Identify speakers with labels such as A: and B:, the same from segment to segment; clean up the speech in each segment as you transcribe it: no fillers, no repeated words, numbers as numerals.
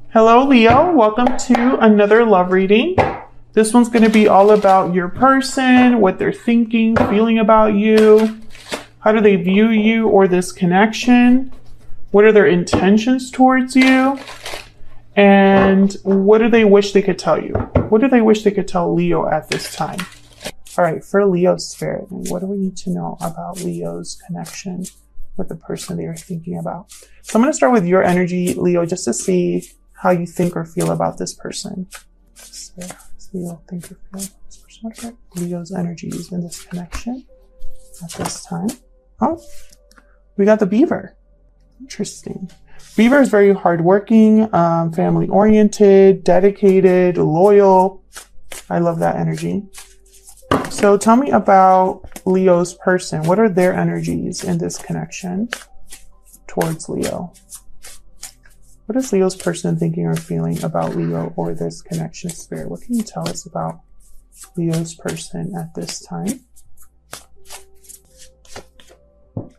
A: Hello, Leo. Welcome to another love reading. This one's going to be all about your person, what they're thinking, feeling about you. How do they view you or this connection? What are their intentions towards you? And what do they wish they could tell you? What do they wish they could tell Leo at this time? All right, for Leo spirit, what do we need to know about Leo's connection with the person they are thinking about? So I'm going to start with your energy, Leo, just to see how you think or feel about this person. So, Leo, think or feel about this person. What are Leo's energies in this connection at this time? Oh, we got the beaver. Interesting. Beaver is very hardworking, family-oriented, dedicated, loyal. I love that energy. So tell me about Leo's person. What are their energies in this connection towards Leo? What is Leo's person thinking or feeling about Leo or this connection spirit? What can you tell us about Leo's person at this time?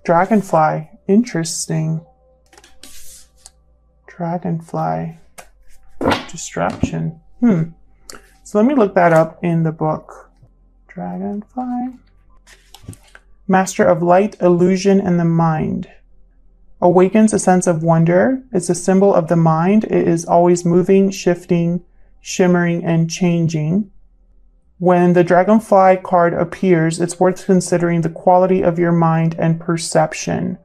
A: Dragonfly. Interesting. Dragonfly. Distraction. So let me look that up in the book. Dragonfly. Master of light, illusion, and the mind. Awakens a sense of wonder. It's a symbol of the mind. It is always moving, shifting, shimmering, and changing. When the dragonfly card appears, it's worth considering the quality of your mind and perception.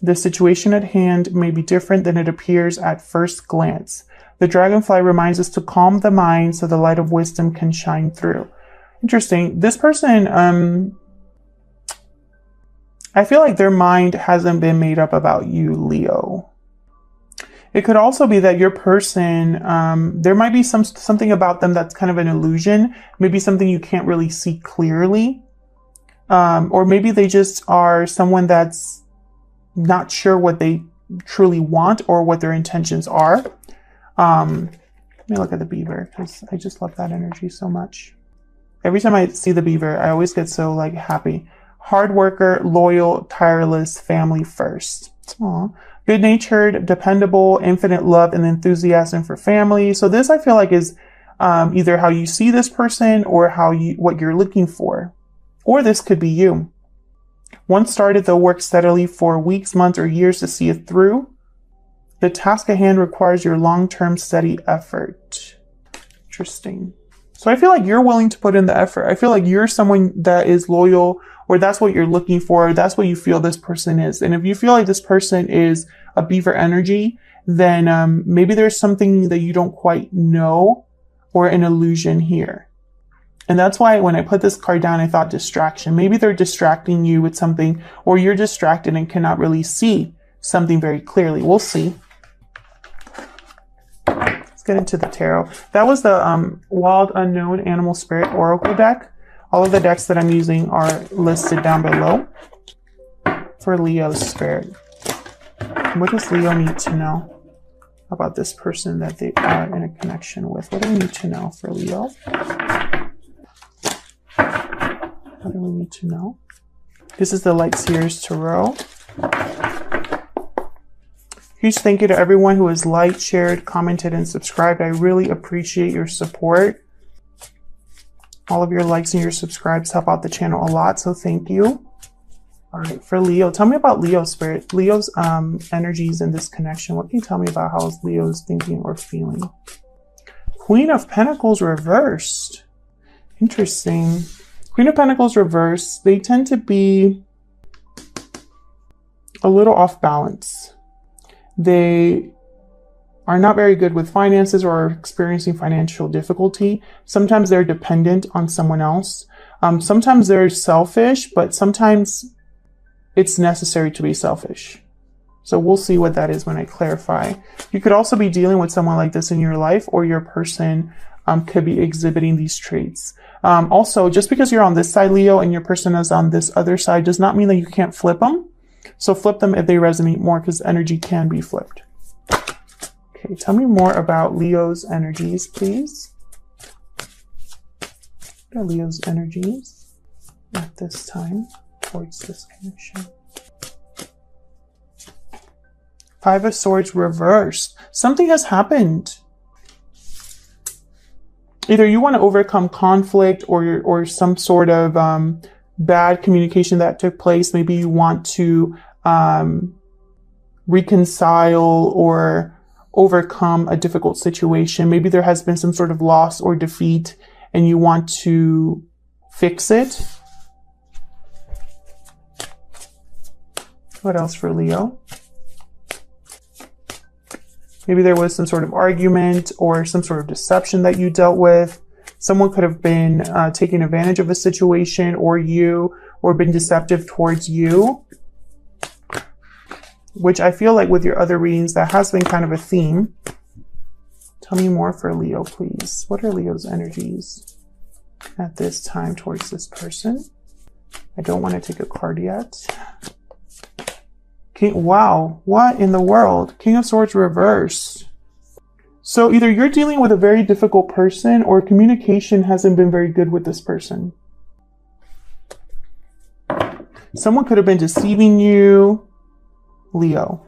A: The situation at hand may be different than it appears at first glance. The dragonfly reminds us to calm the mind so the light of wisdom can shine through. Interesting. This person, I feel like their mind hasn't been made up about you, Leo. It could also be that your person, there might be something about them that's kind of an illusion, maybe something you can't really see clearly, or maybe they just are someone that's not sure what they truly want or what their intentions are. Let me look at the beaver because I just love that energy so much. Every time I see the beaver, I always get so happy. Hard worker, loyal, tireless, family first. Aww. Good-natured, dependable, infinite love and enthusiasm for family. So this I feel like is either how you see this person or what you're looking for. Or this could be you. Once started, they'll work steadily for weeks, months, or years to see it through. The task at hand requires your long-term steady effort. Interesting. So I feel like you're willing to put in the effort. I feel like you're someone that is loyal, or that's what you're looking for. That's what you feel this person is. And if you feel like this person is a beaver energy, then maybe there's something that you don't quite know or an illusion here. And that's why when I put this card down, I thought distraction. Maybe they're distracting you with something, or you're distracted and cannot really see something very clearly. We'll see. Let's get into the tarot. That was the Wild Unknown Animal Spirit Oracle deck. All of the decks that I'm using are listed down below for Leo's spirit. What does Leo need to know about this person that they are in a connection with? What do we need to know for Leo? What do we need to know? This is the Light Seers Tarot. Huge thank you to everyone who has liked, shared, commented, and subscribed. I really appreciate your support. All of your likes and your subscribes help out the channel a lot, so thank you. All right, for Leo, tell me about Leo's spirit, Leo's energies in this connection. What can you tell me about how Leo's thinking or feeling? Queen of Pentacles reversed. Interesting. Queen of Pentacles reversed. They tend to be a little off balance. They are not very good with finances or are experiencing financial difficulty. Sometimes they're dependent on someone else. Sometimes they're selfish, but sometimes it's necessary to be selfish. So we'll see what that is when I clarify. You could also be dealing with someone like this in your life, or your person could be exhibiting these traits. Also, just because you're on this side, Leo, and your person is on this other side does not mean that you can't flip them. So flip them if they resonate more, because energy can be flipped. Okay, tell me more about Leo's energies, please. What are Leo's energies at this time towards this connection? Five of Swords reversed. Something has happened. Either you want to overcome conflict or some sort of bad communication that took place. Maybe you want to reconcile or overcome a difficult situation. Maybe there has been some sort of loss or defeat and you want to fix it. What else for Leo? Maybe there was some sort of argument or some sort of deception that you dealt with. Someone could have been taking advantage of a situation or been deceptive towards you. Which I feel like with your other readings, that has been kind of a theme. Tell me more for Leo, please. What are Leo's energies at this time towards this person? I don't want to take a card yet. Wow, what in the world? King of Swords reversed. So either you're dealing with a very difficult person or communication hasn't been very good with this person. Someone could have been deceiving you, Leo,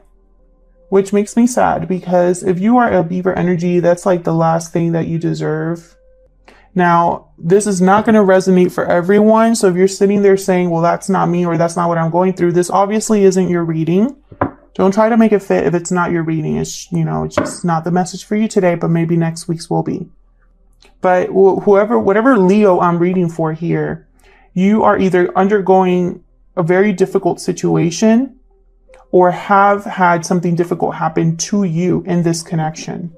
A: which makes me sad because if you are a Beaver energy, that's like the last thing that you deserve. Now, this is not going to resonate for everyone. So if you're sitting there saying, well, that's not me or that's not what I'm going through, this obviously isn't your reading. Don't try to make it fit if it's not your reading. It's, it's just not the message for you today, but maybe next week's will be. But whatever Leo I'm reading for here, you are either undergoing a very difficult situation or have had something difficult happen to you in this connection.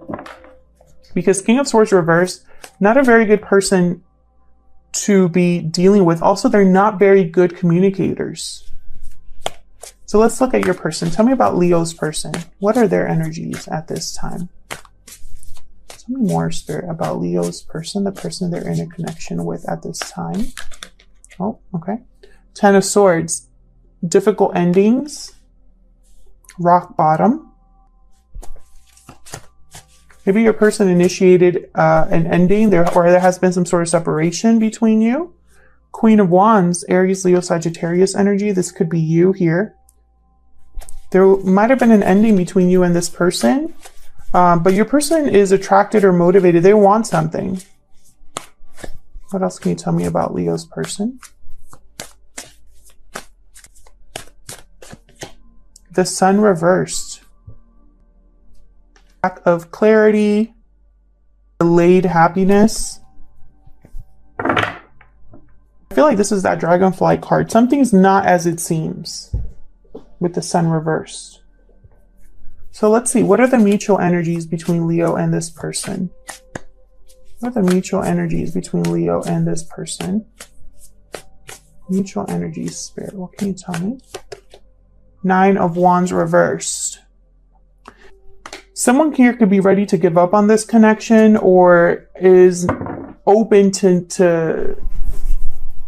A: Because King of Swords reversed, not a very good person to be dealing with. Also, they're not very good communicators. So let's look at your person. Tell me about Leo's person. What are their energies at this time? Tell me more, Spirit, about Leo's person, the person they're in a connection with at this time. Oh, okay. Ten of Swords. Difficult endings. Rock bottom. Maybe your person initiated an ending or there has been some sort of separation between you. Queen of Wands, Aries, Leo, Sagittarius energy. This could be you here. There might have been an ending between you and this person, but your person is attracted or motivated. They want something. What else can you tell me about Leo's person? The Sun reversed. Lack of clarity, delayed happiness. I feel like this is that dragonfly card. Something's not as it seems with the Sun reversed. So let's see. What are the mutual energies between Leo and this person? What are the mutual energies between Leo and this person? Mutual energies, Spirit. What can you tell me? Nine of Wands reversed. Someone here could be ready to give up on this connection or is open to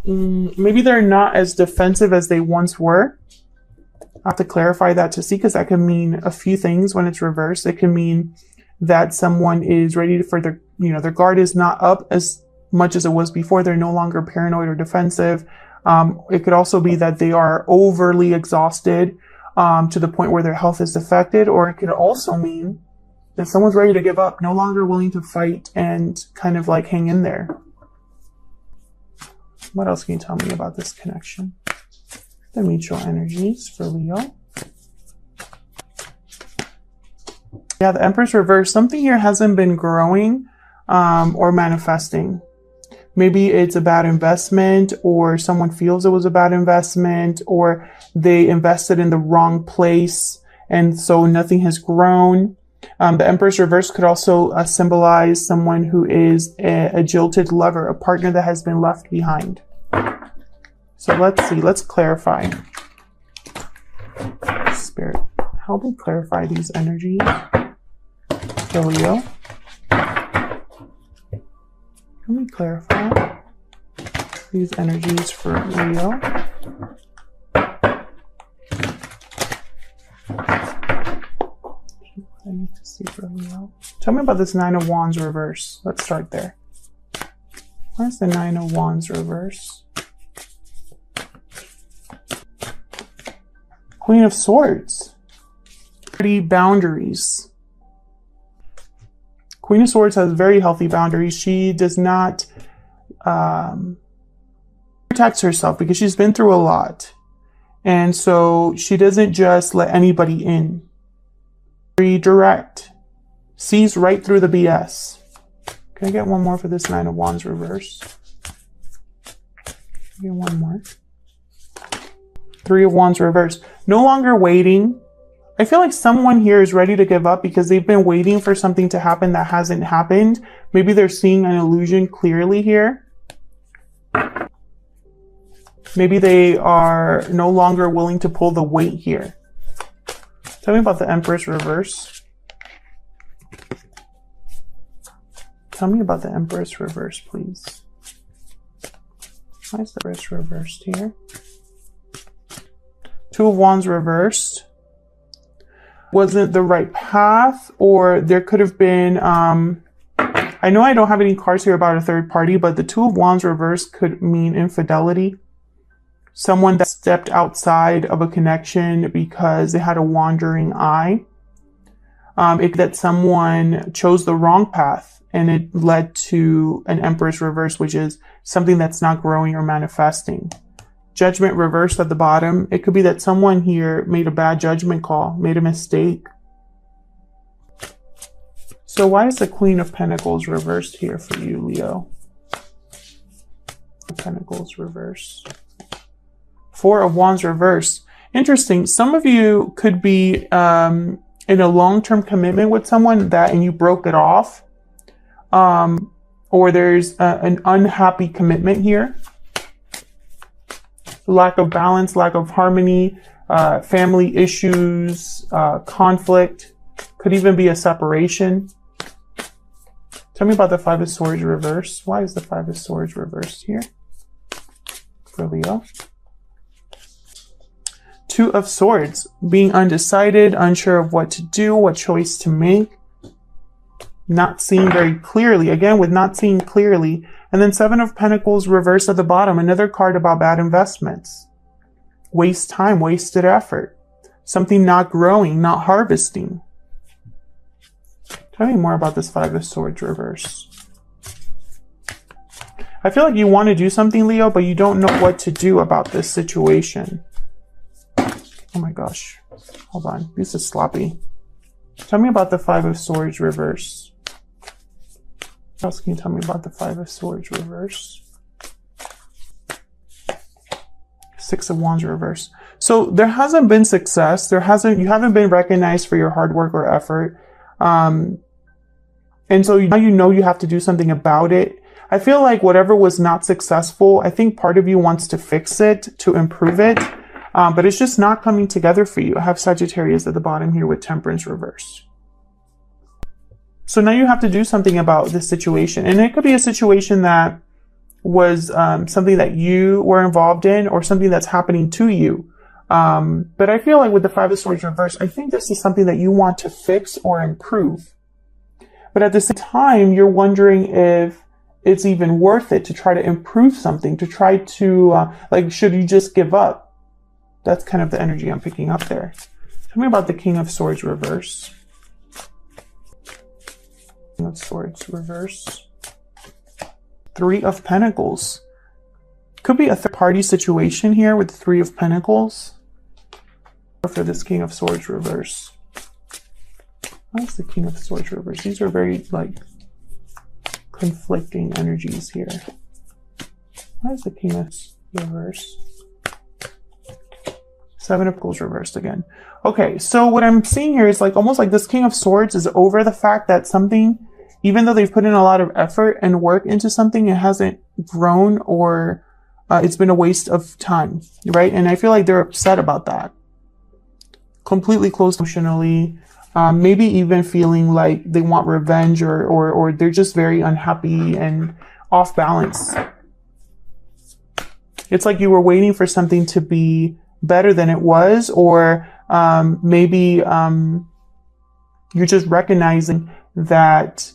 A: maybe they're not as defensive as they once were. I have to clarify that to see because that can mean a few things when it's reversed. It can mean that someone is ready for their guard is not up as much as it was before. They're no longer paranoid or defensive. It could also be that they are overly exhausted to the point where their health is affected, or it could also mean that someone's ready to give up, no longer willing to fight and kind of like hang in there. What else can you tell me about this connection? The mutual energies for Leo. Yeah, the Empress reversed. Something here hasn't been growing or manifesting. Maybe it's a bad investment, or someone feels it was a bad investment, or they invested in the wrong place and so nothing has grown. The Empress reverse could also symbolize someone who is a jilted lover, a partner that has been left behind. So let's see, let's clarify. Spirit, help me clarify these energies for Leo. Let me clarify these energies for Leo. I need to see for Leo. Tell me about this Nine of Wands reverse. Let's start there. Why is the Nine of Wands reverse? Queen of Swords. Boundaries. Queen of Swords has very healthy boundaries. She does not protect herself because she's been through a lot. And so she doesn't just let anybody in. Very direct. Sees right through the BS. Can I get one more for this Nine of Wands reverse? Get one more. Three of Wands reverse. No longer waiting. I feel like someone here is ready to give up because they've been waiting for something to happen that hasn't happened. Maybe they're seeing an illusion clearly here. Maybe they are no longer willing to pull the weight here. Tell me about the Empress reverse. Tell me about the Empress reverse, please. Why is the Empress reversed here? Two of Wands reversed. Wasn't the right path, or there could have been, I know I don't have any cards here about a third party, but the Two of Wands reversed could mean infidelity. Someone that stepped outside of a connection because they had a wandering eye. That someone chose the wrong path and it led to an Empress reverse, which is something that's not growing or manifesting. Judgment reversed at the bottom. It could be that someone here made a bad judgment call, made a mistake. So why is the Queen of Pentacles reversed here for you, Leo? Pentacles reversed. Four of Wands reversed. Interesting. Some of you could be in a long-term commitment with someone and you broke it off. Or there's an unhappy commitment here. Lack of balance, lack of harmony, family issues, conflict, could even be a separation. Tell me about the Five of Swords reverse. Why is the Five of Swords reversed here for Leo? Two of Swords, being undecided, unsure of what to do, what choice to make, not seeing very clearly. Again, with not seeing clearly. And then Seven of Pentacles reversed at the bottom, another card about bad investments. Waste time, wasted effort. Something not growing, not harvesting. Tell me more about this Five of Swords reverse. I feel like you want to do something, Leo, but you don't know what to do about this situation. Oh my gosh. Hold on. This is sloppy. Tell me about the Five of Swords reverse. What else can you tell me about the Five of Swords reverse? Six of Wands reverse. So there hasn't been success. You haven't been recognized for your hard work or effort. And so now you know you have to do something about it. I feel like whatever was not successful, I think part of you wants to fix it, to improve it. But it's just not coming together for you. I have Sagittarius at the bottom here with Temperance reversed. So now you have to do something about this situation. And it could be a situation that was something that you were involved in or something that's happening to you. But I feel like with the Five of Swords reversed, I think this is something that you want to fix or improve. But at the same time, you're wondering if it's even worth it to try to improve something, to try to, should you just give up? That's kind of the energy I'm picking up there. Tell me about the King of Swords reverse. King of Swords reverse. Three of Pentacles. Could be a third-party situation here with the Three of Pentacles. For this King of Swords reverse. Why is the King of Swords reverse? These are very, conflicting energies here. Why is the King of reverse? Seven of Pentacles reversed again. Okay, so what I'm seeing here is almost like this King of Swords is over the fact that something, even though they've put in a lot of effort and work into something, it hasn't grown or it's been a waste of time, right? And I feel like they're upset about that. Completely closed emotionally, maybe even feeling like they want revenge or they're just very unhappy and off balance. It's like you were waiting for something to be better than it was, or maybe you're just recognizing that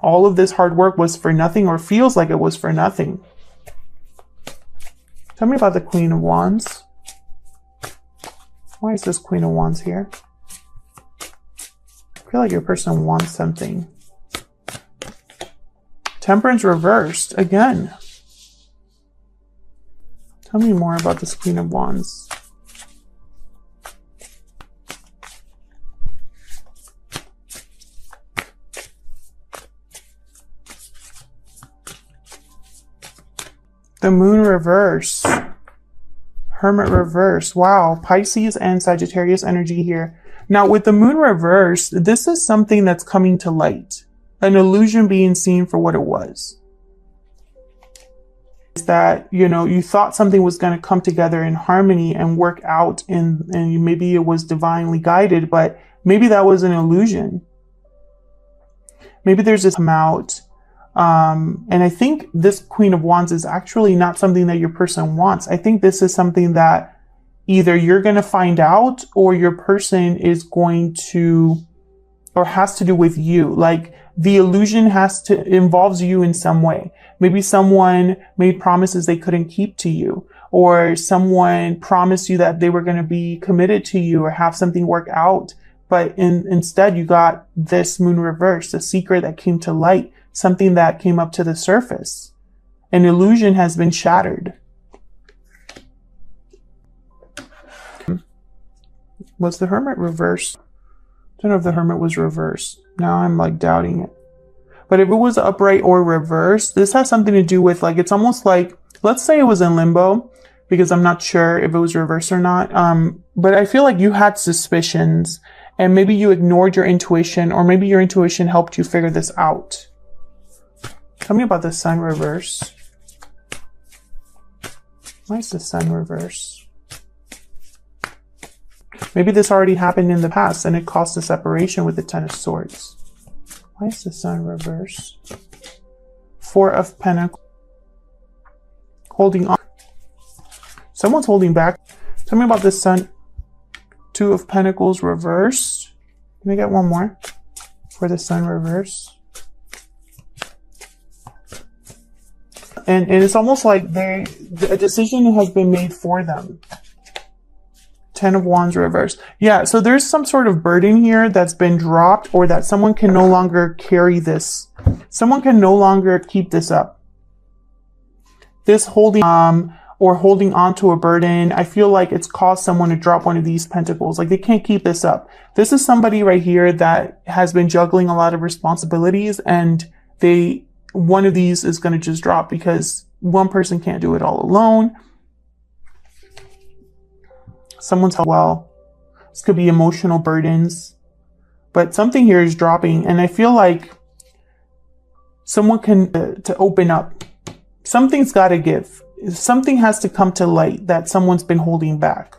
A: all of this hard work was for nothing or feels like it was for nothing. Tell me about the Queen of Wands. Why is this Queen of Wands here? I feel like your person wants something. Temperance reversed again. Tell me more about this Queen of Wands. The Moon reverse. Hermit reverse. Wow. Pisces and Sagittarius energy here. Now with the Moon reverse, this is something that's coming to light. An illusion being seen for what it was. Is that, you know, you thought something was going to come together in harmony and work out and maybe it was divinely guided, but maybe that was an illusion. Maybe there's this come out. And I think this Queen of Wands is actually not something that your person wants. I think this is something that either you're going to find out or your person is going to, or has to do with you. Like the illusion involves you in some way. Maybe someone made promises they couldn't keep to you, or someone promised you that they were going to be committed to you or have something work out. But instead you got this Moon reverse, a secret that came to light, something that came up to the surface. An illusion has been shattered. Was the Hermit reversed? I don't know if the Hermit was reversed. Now I'm like doubting it. But if it was upright or reversed, this has something to do with like, it's almost like, let's say it was in limbo, because I'm not sure if it was reversed or not. But I feel like you had suspicions and maybe you ignored your intuition, or maybe your intuition helped you figure this out. Tell me about the Sun reverse. Why is the Sun reverse? Maybe this already happened in the past and it caused a separation with the Ten of Swords. Why is the Sun reverse? Four of Pentacles. Holding on. Someone's holding back. Tell me about the Sun. Two of Pentacles reversed. Can I get one more for the Sun reverse? And it's almost like a decision has been made for them. Ten of Wands reversed. Yeah, so there's some sort of burden here that's been dropped, or that someone can no longer carry this. Someone can no longer keep this up. This holding or holding on to a burden, I feel like it's caused someone to drop one of these pentacles. Like they can't keep this up. This is somebody right here that has been juggling a lot of responsibilities, and one of these is going to just drop because one person can't do it all alone. Someone's, well, this could be emotional burdens, but something here is dropping. And I feel like someone can, to open up. Something's got to give. Something has to come to light that someone's been holding back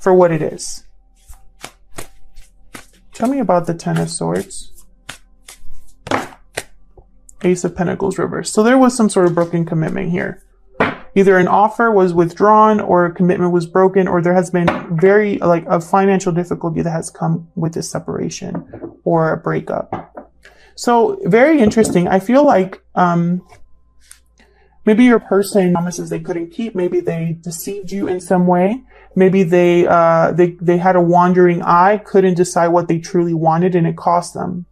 A: for what it is. Tell me about the Ten of Swords. Ace of Pentacles reversed. So there was some sort of broken commitment here. Either an offer was withdrawn, or a commitment was broken, or there has been a financial difficulty that has come with this separation or a breakup. So very interesting. I feel like maybe your person promises they couldn't keep. Maybe they deceived you in some way. Maybe they had a wandering eye, couldn't decide what they truly wanted, and it cost them.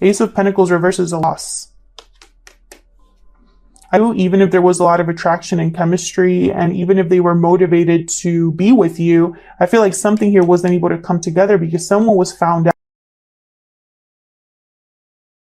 A: Ace of Pentacles reverses a loss. Even if there was a lot of attraction and chemistry, and even if they were motivated to be with you, I feel like something here wasn't able to come together because someone was found out.